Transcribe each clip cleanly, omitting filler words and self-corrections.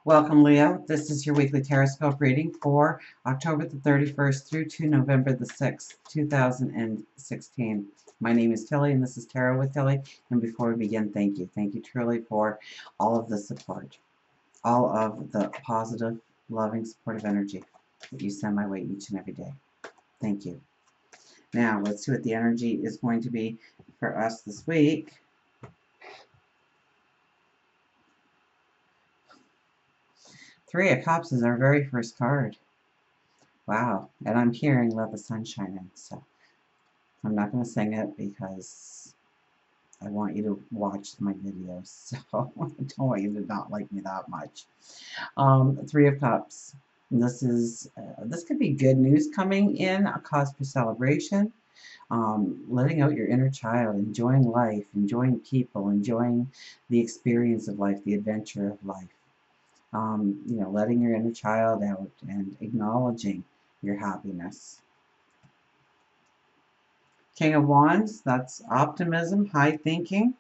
Welcome, Leo. This is your weekly Teroscope reading for October the 31st through to November the 6th, 2016. My name is Tilly, and this is Tarot with Tilly. And before we begin, thank you. Thank you truly for all of the support, all of the positive, loving, supportive energy that you send my way each and every day. Thank you. Now, let's see what the energy is going to be for us this week. Three of Cups is our very first card. Wow. And I'm hearing Let the Sun Shine In. So I'm not going to sing it because I want you to watch my videos. So I don't want you to not like me that much. Three of Cups. This could be good news coming in, a cause for celebration. Letting out your inner child, enjoying life, enjoying people, enjoying the experience of life, the adventure of life. Letting your inner child out and acknowledging your happiness. King of Wands, that's optimism, high thinking.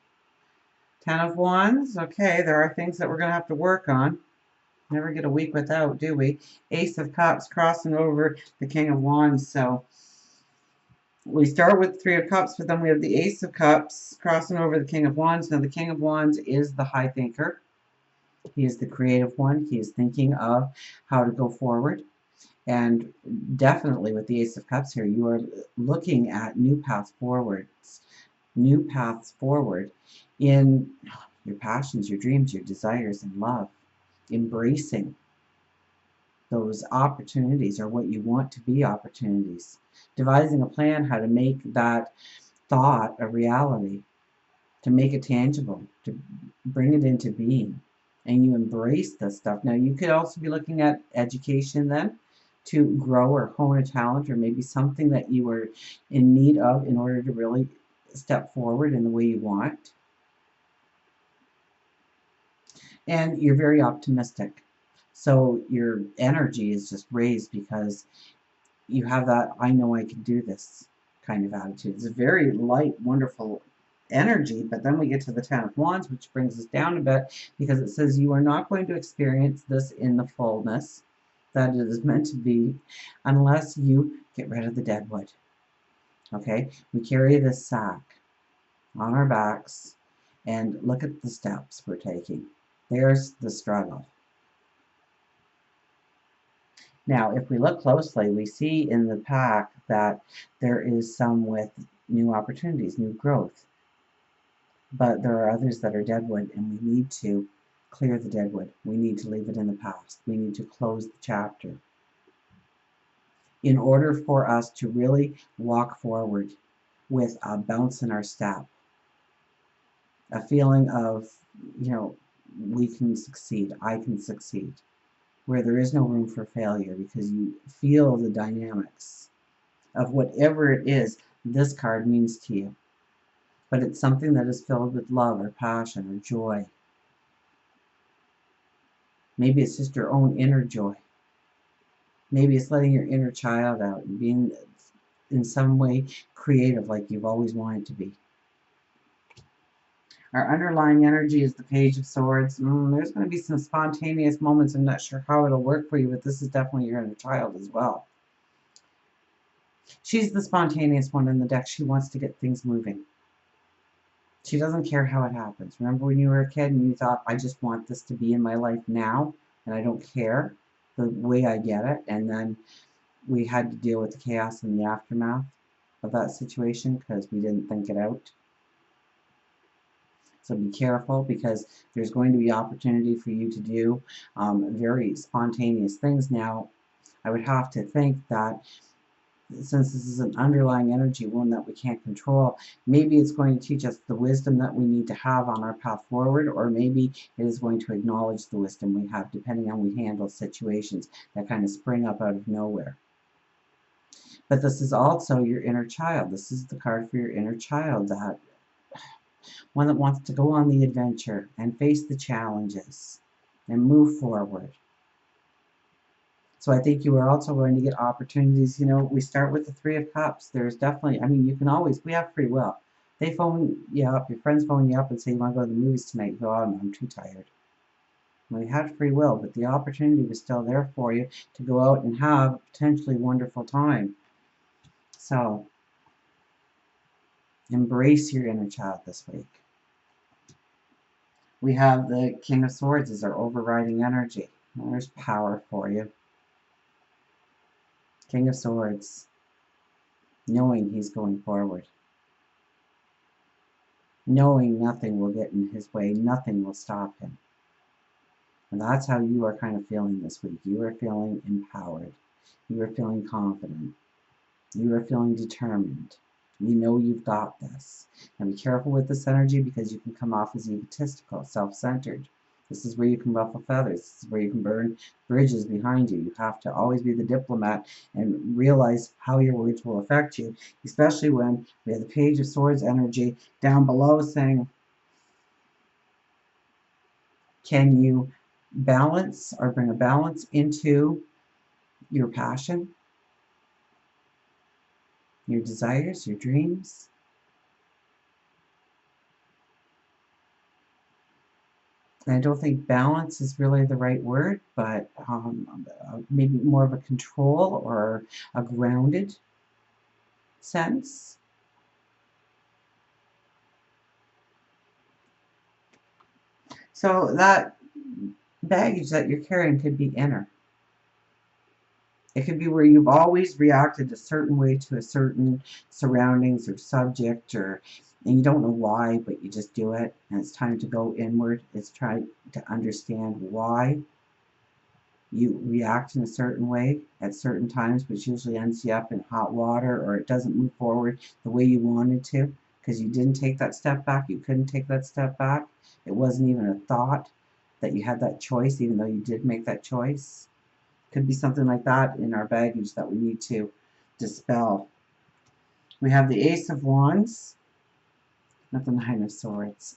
Ten of Wands, okay, there are things that we're going to have to work on. Never get a week without, do we? Ace of Cups crossing over the King of Wands. So we start with Three of Cups, but then we have the Ace of Cups crossing over the King of Wands. Now the King of Wands is the high thinker. He is the creative one. He is thinking of how to go forward. And definitely with the Ace of Cups here, you are looking at new paths forwards. New paths forward in your passions, your dreams, your desires, and love. Embracing those opportunities or what you want to be opportunities. Devising a plan how to make that thought a reality, to make it tangible, to bring it into being. And you embrace this stuff. Now, you could also be looking at education then to grow or hone a talent or maybe something that you were in need of in order to really step forward in the way you want. And you're very optimistic. So your energy is just raised because you have that I know I can do this kind of attitude. It's a very light, wonderful energy, but then we get to the Ten of Wands, which brings us down a bit because it says you are not going to experience this in the fullness that it is meant to be unless you get rid of the dead wood. Okay? We carry this sack on our backs and look at the steps we're taking. There's the struggle. Now, if we look closely, we see in the pack that there is some with new opportunities, new growth. But there are others that are deadwood, and we need to clear the deadwood. We need to leave it in the past. We need to close the chapter in order for us to really walk forward with a bounce in our step, a feeling of, we can succeed, I can succeed, where there is no room for failure because you feel the dynamics of whatever it is this card means to you. But it's something that is filled with love or passion or joy. Maybe it's just your own inner joy. Maybe it's letting your inner child out and being in some way creative like you've always wanted to be. Our underlying energy is the Page of Swords. There's going to be some spontaneous moments. I'm not sure how it'll work for you, but this is definitely your inner child as well. She's the spontaneous one in the deck. She wants to get things moving. She doesn't care how it happens. Remember when you were a kid and you thought, I just want this to be in my life now, and I don't care the way I get it. And then we had to deal with the chaos and the aftermath of that situation because we didn't think it out. So be careful because there's going to be opportunity for you to do very spontaneous things. Now, I would have to think that since this is an underlying energy, one that we can't control, maybe it's going to teach us the wisdom that we need to have on our path forward, or maybe it is going to acknowledge the wisdom we have, depending on how we handle situations that kind of spring up out of nowhere. But this is also your inner child. This is the card for your inner child, that one that wants to go on the adventure and face the challenges and move forward. So I think you are also going to get opportunities. We start with the Three of Cups. There's definitely, you can always, we have free will. They phone you up, your friends phone you up and say, you want to go to the movies tonight? You go, oh, no, I'm too tired. We had free will, but the opportunity was still there for you to go out and have a potentially wonderful time. So, embrace your inner child this week. We have the King of Swords as our overriding energy. There's power for you. King of Swords, knowing he's going forward. Knowing nothing will get in his way, nothing will stop him. And that's how you are kind of feeling this week. You are feeling empowered. You are feeling confident. You are feeling determined. You know you've got this. Now be careful with this energy because you can come off as egotistical, self-centered. This is where you can ruffle feathers. This is where you can burn bridges behind you. You have to always be the diplomat and realize how your words will affect you, especially when we have the Page of Swords energy down below saying, can you balance or bring a balance into your passion, your desires, your dreams? And I don't think balance is really the right word, but maybe more of a control or a grounded sense. So that baggage that you're carrying could be inner. It could be where you've always reacted a certain way to a certain surroundings or subject, and you don't know why, but you just do it. And it's time to go inward. It's trying to understand why you react in a certain way at certain times, which usually ends you up in hot water, or it doesn't move forward the way you wanted to because you didn't take that step back. You couldn't take that step back. It wasn't even a thought that you had that choice, even though you did make that choice. Could be something like that in our baggage that we need to dispel. We have the Ace of Wands, not the Nine of Swords.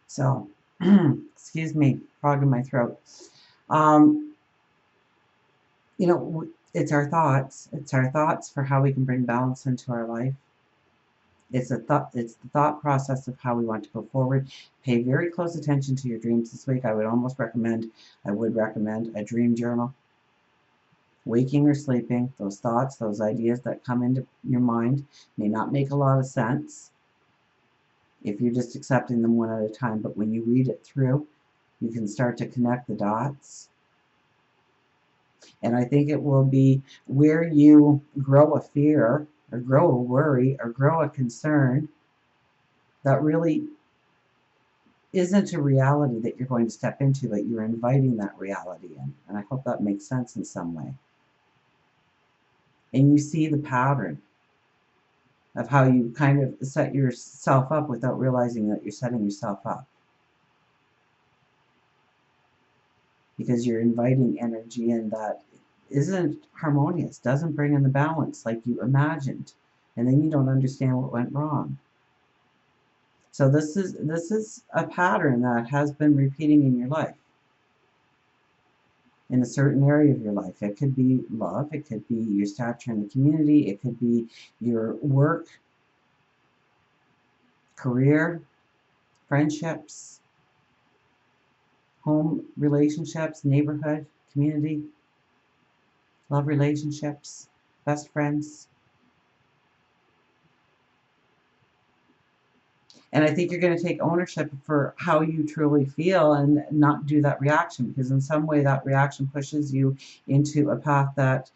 So, excuse me, frog in my throat. You know, it's our thoughts. It's our thoughts for how we can bring balance into our life. It's the thought process of how we want to go forward. Pay very close attention to your dreams this week. I would recommend a dream journal. Waking or sleeping, those thoughts, those ideas that come into your mind may not make a lot of sense if you're just accepting them one at a time, but when you read it through, you can start to connect the dots. And I think it will be where you grow a fear or grow a worry or grow a concern that really isn't a reality that you're going to step into, but you're inviting that reality in. And I hope that makes sense in some way. And you see the pattern of how you kind of set yourself up without realizing that you're setting yourself up. Because you're inviting energy in that isn't harmonious, doesn't bring in the balance like you imagined. And then you don't understand what went wrong. So this is a pattern that has been repeating in your life. In a certain area of your life. It could be love, it could be your stature in the community, it could be your work, career, friendships, home relationships, neighborhood, community, love relationships, best friends. And I think you're going to take ownership for how you truly feel and not do that reaction, because in some way that reaction pushes you into a path that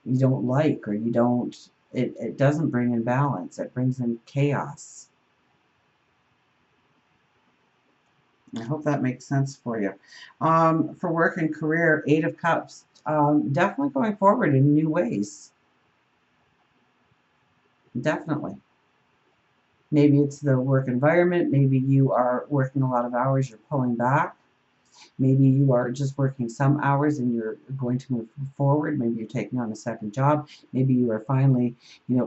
you don't like, or you don't, it doesn't bring in balance. It brings in chaos. I hope that makes sense for you. For work and career, Eight of Cups, definitely going forward in new ways. Definitely. Maybe it's the work environment. Maybe you are working a lot of hours, you're pulling back. Maybe you are just working some hours and you're going to move forward. Maybe you're taking on a second job. Maybe you are finally,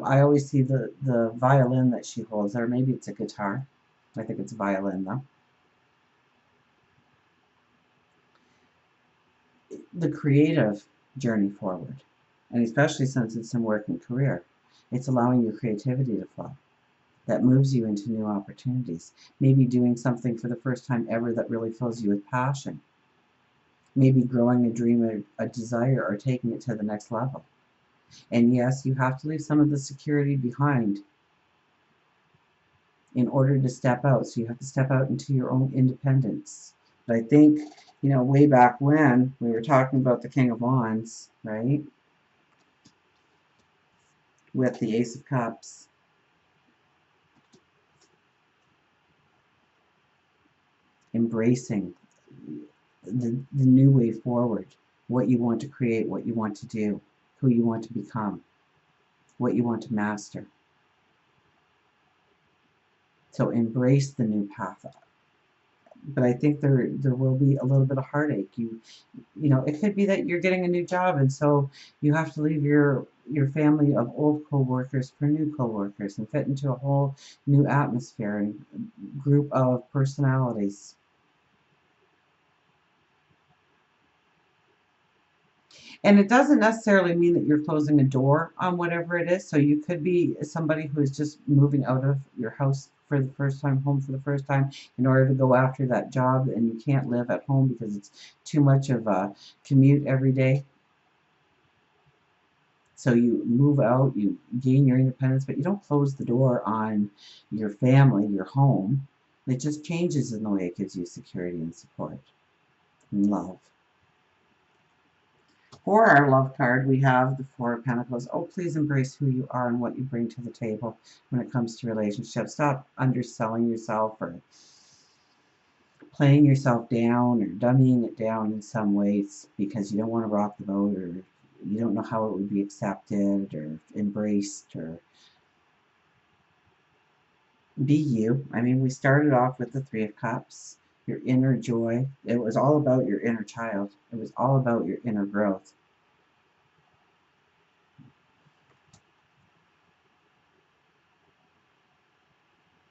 I always see the violin that she holds there. Maybe it's a guitar. I think it's a violin though. The creative journey forward, and especially since it's in work and career, it's allowing your creativity to flow. that moves you into new opportunities. Maybe doing something for the first time ever that really fills you with passion. Maybe growing a dream, a desire, or taking it to the next level. And yes, you have to leave some of the security behind in order to step out. So you have to step out into your own independence. But I think, way back when we were talking about the King of Wands, right? With the Ace of Cups. Embracing the new way forward, what you want to create, what you want to do, who you want to become, what you want to master. So embrace the new path. But I think there will be a little bit of heartache. It could be that you're getting a new job, and so you have to leave your family of old co-workers for new co-workers and fit into a whole new atmosphere and group of personalities. And it doesn't necessarily mean that you're closing a door on whatever it is. So you could be somebody who is just moving out of your house for the first time, home for the first time, in order to go after that job, and you can't live at home because it's too much of a commute every day. So you move out, you gain your independence, but you don't close the door on your family, your home. It just changes in the way it gives you security and support and love. For our love card, we have the Four of Pentacles. Oh, please embrace who you are and what you bring to the table when it comes to relationships. Stop underselling yourself or playing yourself down or dummying it down in some ways because you don't want to rock the boat, or you don't know how it would be accepted or embraced. Or be you. I mean, we started off with the Three of Cups, your inner joy. It was all about your inner child. It was all about your inner growth.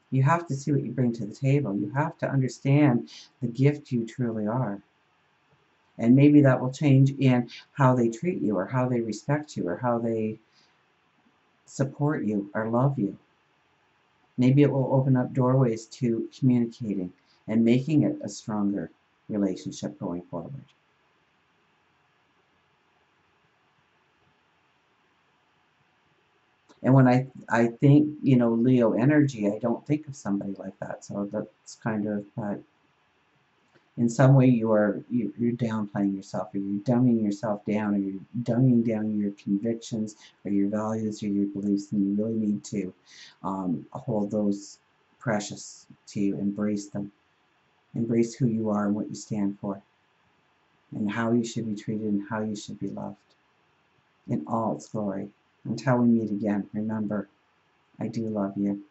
You have to see what you bring to the table. You have to understand the gift you truly are. And maybe that will change in how they treat you, or how they respect you, or how they support you or love you. Maybe it will open up doorways to communicating and making it a stronger relationship going forward. And when I think, Leo energy, I don't think of somebody like that. So that's kind of, but in some way you're downplaying yourself, or you're dumbing yourself down, or you're dumbing down your convictions or your values or your beliefs, and you really need to hold those precious to you. Embrace them. Embrace who you are and what you stand for, and how you should be treated and how you should be loved in all its glory. Until we meet again, remember, I do love you.